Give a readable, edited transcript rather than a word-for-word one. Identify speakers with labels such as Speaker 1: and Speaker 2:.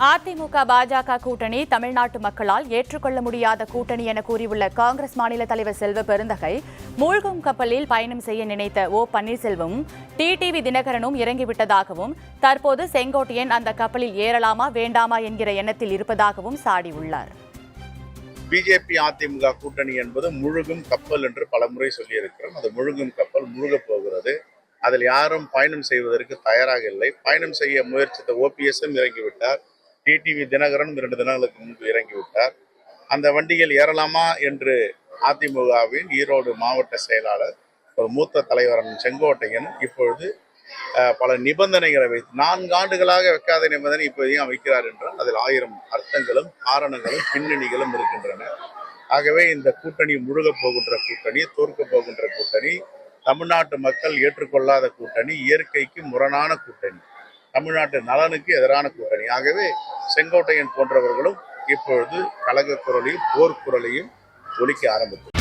Speaker 1: அதிமுக பாஜக கூட்டணி தமிழ்நாட்டு மக்களால் ஏற்றுக்கொள்ள முடியாத கூட்டணி என கூறியுள்ள காங்கிரஸ் மாநில தலைவர் செல்வ பெருந்தகை, மூழ்கும் கப்பலில் பயணம் செய்ய நினைத்த ஓ பன்னீர்செல்வமும் டிடிவி தினகரனும் இறங்கிவிட்டதாகவும், தற்போது செங்கோட்டையன் அந்த கப்பலில் ஏறலாமா வேண்டாமா என்கிற எண்ணத்தில் இருப்பதாகவும் சாடியுள்ளார்.
Speaker 2: பிஜேபி அதிமுக கூட்டணி என்பது முழுகும் கப்பல் என்று பலமுறை சொல்லியிருக்கிறோம். அது முழுகும் கப்பல் முழுகப் போகிறது. அதில் யாரும் பயணம் செய்வதற்கு தயாராக இல்லை. பயணம் செய்ய முயற்சித்த ஓபிஎஸ்ஸும் இறங்கிவிட்டார். டிடிவி தினகரனும் 2 தினங்களுக்கு முன்பு இறங்கிவிட்டார். அந்த வண்டியில் ஏறலாமா என்று அதிமுகவின் ஈரோடு மாவட்ட செயலாளர் ஒரு மூத்த தலைவரான செங்கோட்டையன் இப்பொழுது பல நிபந்தனைகளை வைத்து 4 ஆண்டுகளாக வைக்காத நிபந்தனை இப்போதையும் வைக்கிறார் என்றால் அதில் 1000 அர்த்தங்களும் காரணங்களும் பின்னணிகளும் இருக்கின்றன. ஆகவே இந்த கூட்டணி முழுகப் போகின்ற கூட்டணி, தோற்கப் போகின்ற கூட்டணி, தமிழ்நாட்டு மக்கள் ஏற்றுக்கொள்ளாத கூட்டணி, இயற்கைக்கு முரணான கூட்டணி, தமிழ்நாட்டு நலனுக்கு எதிரான கூட்டணி. ஆகவே செங்கோட்டையன் போன்றவர்களும் இப்பொழுது கலக குரலையும் போர்க்குரலையும் ஒலிக்க ஆரம்பித்தது.